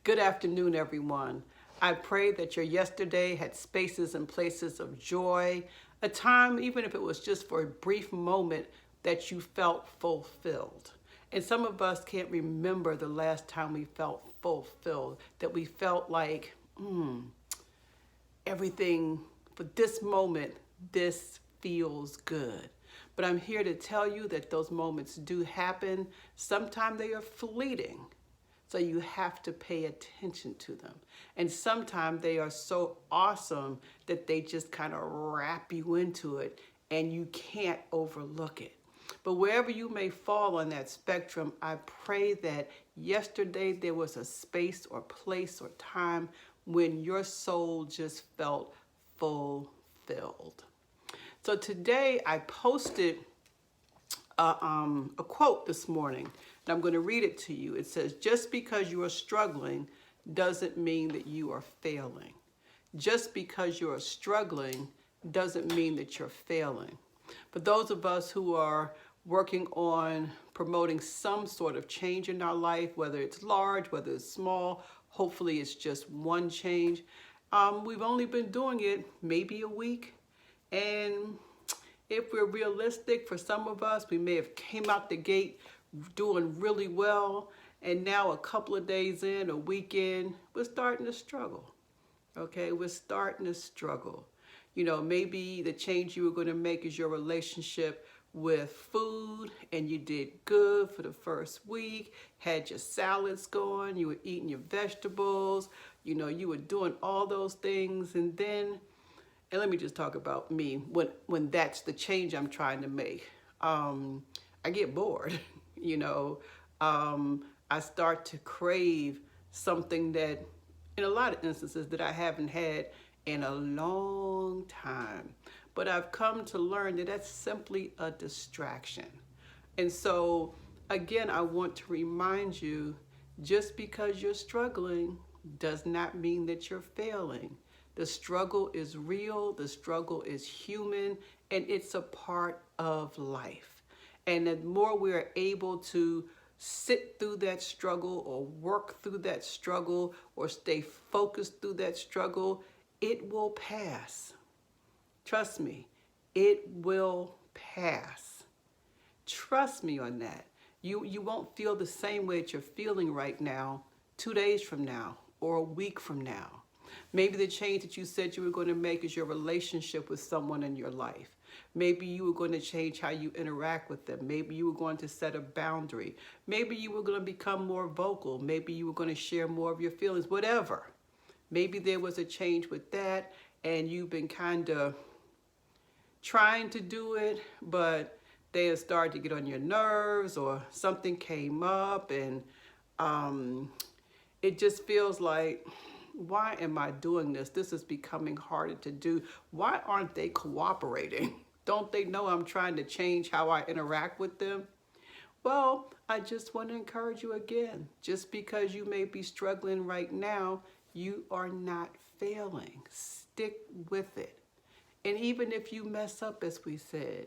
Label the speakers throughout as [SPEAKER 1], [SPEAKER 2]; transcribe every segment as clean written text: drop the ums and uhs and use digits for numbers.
[SPEAKER 1] Good afternoon, everyone. I pray that your yesterday had spaces and places of joy, a time, even if it was just for a brief moment, that you felt fulfilled. And some of us can't remember the last time we felt fulfilled, that we felt like, everything for this moment, this feels good. But I'm here to tell you that those moments do happen. Sometimes they are fleeting. So you have to pay attention to them. And sometimes they are so awesome that they just kind of wrap you into it and you can't overlook it. But wherever you may fall on that spectrum, I pray that yesterday there was a space or place or time when your soul just felt fulfilled. So today I posted a quote this morning, and I'm going to read it to you. It says, just because you are struggling doesn't mean that you are failing. Just because you are struggling doesn't mean that you're failing. For those of us who are working on promoting some sort of change in our life, whether it's large, whether it's small, hopefully it's just one change. We've only been doing it maybe a week, and if we're realistic, for some of us, we may have came out the gate doing really well, and now a couple of days in, a weekend, we're starting to struggle. Okay, we're starting to struggle. You know, maybe the change you were going to make is your relationship with food, and you did good for the first week, had your salads going, you were eating your vegetables, you know, you were doing all those things, and then, and let me just talk about me, when that's the change I'm trying to make, I get bored, you know, I start to crave something that, in a lot of instances, that I haven't had in a long time. But I've come to learn that that's simply a distraction. And so, again, I want to remind you, just because you're struggling does not mean that you're failing. The struggle is real, the struggle is human, and it's a part of life. And the more we're able to sit through that struggle or work through that struggle or stay focused through that struggle, it will pass. Trust me, it will pass. Trust me on that. You won't feel the same way that you're feeling right now 2 days from now or a week from now. Maybe the change that you said you were going to make is your relationship with someone in your life. Maybe you were going to change how you interact with them. Maybe you were going to set a boundary. Maybe you were going to become more vocal. Maybe you were going to share more of your feelings, whatever. Maybe there was a change with that and you've been kind of trying to do it, but they have started to get on your nerves or something came up and it just feels like, why am I doing this? This is becoming harder to do. Why aren't they cooperating? Don't they know I'm trying to change how I interact with them? Well, I just want to encourage you again. Just because you may be struggling right now, you are not failing. Stick with it. And even if you mess up, as we said,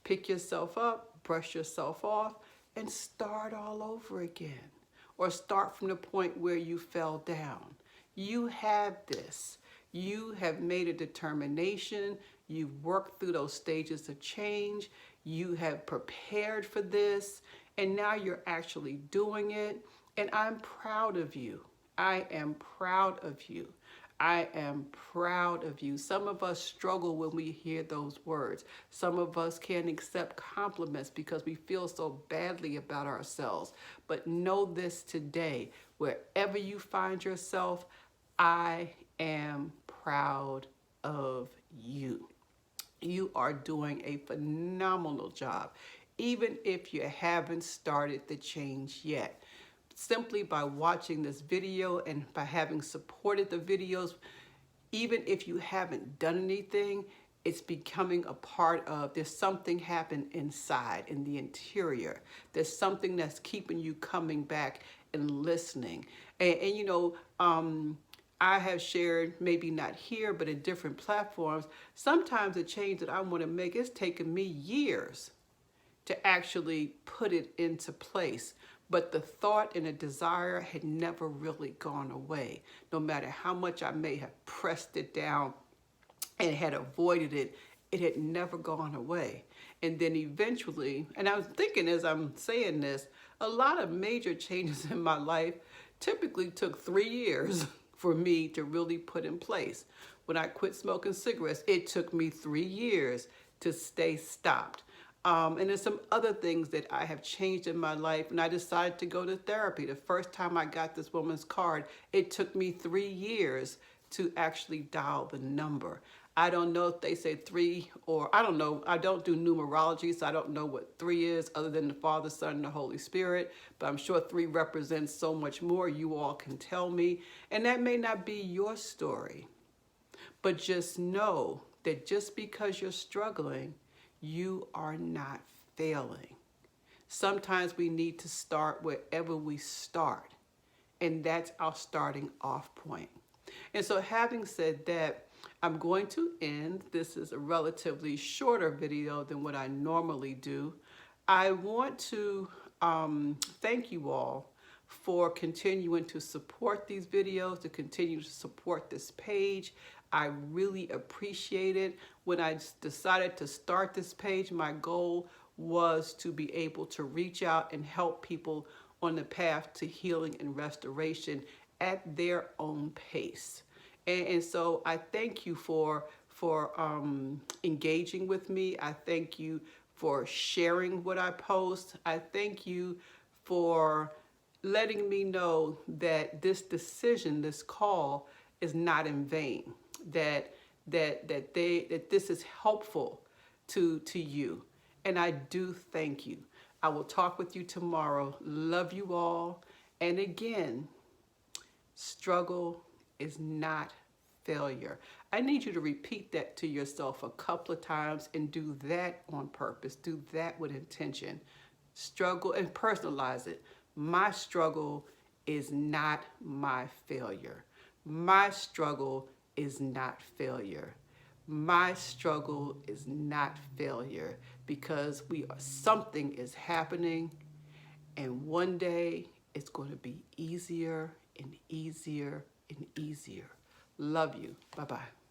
[SPEAKER 1] pick yourself up, brush yourself off, and start all over again. Or start from the point where you fell down. You have this. You have made a determination. You've worked through those stages of change. You have prepared for this. And now you're actually doing it. And I'm proud of you. I am proud of you. I am proud of you. Some of us struggle when we hear those words. Some of us can't accept compliments because we feel so badly about ourselves. But know this today, wherever you find yourself, I am proud of you. You are doing a phenomenal job, even if you haven't started the change yet. Simply by watching this video and by having supported the videos, even if you haven't done anything, it's becoming a part of, there's something happened inside, in the interior. There's something that's keeping you coming back and listening. And you know, I have shared, maybe not here, but in different platforms, sometimes the change that I want to make, it's taken me years to actually put it into place. but the thought and the desire had never really gone away. No matter how much I may have pressed it down and had avoided it, it had never gone away. And then eventually, and I was thinking as I'm saying this, a lot of major changes in my life typically took 3 years for me to really put in place. When I quit smoking cigarettes, it took me 3 years to stay stopped. And there's some other things that I have changed in my life, and I decided to go to therapy. The first time I got this woman's card, it took me 3 years to actually dial the number. I don't know if they say 3 or I don't know. I don't do numerology, so I don't know what 3 is other than the Father, Son, and the Holy Spirit. But I'm sure 3 represents so much more. You all can tell me. And that may not be your story. But just know that just because you're struggling, you are not failing. Sometimes we need to start wherever we start. And that's our starting off point. And so having said that, I'm going to end. This is a relatively shorter video than what I normally do. I want to thank you all for continuing to support these videos, to continue to support this page. I really appreciate it. When I decided to start this page, my goal was to be able to reach out and help people on the path to healing and restoration at their own pace. And so I thank you for engaging with me. I thank you for sharing what I post. I thank you for letting me know that this decision, this call, is not in vain. That this is helpful to you. And I do thank you. I will talk with you tomorrow. Love you all. And again, struggle is not failure. I need you to repeat that to yourself a couple of times and do that on purpose. Do that with intention. Struggle and personalize it. My struggle is not my failure. My struggle is not failure. My struggle is not failure, because something is happening, and one day it's going to be easier and easier and easier. Love you. Bye-bye.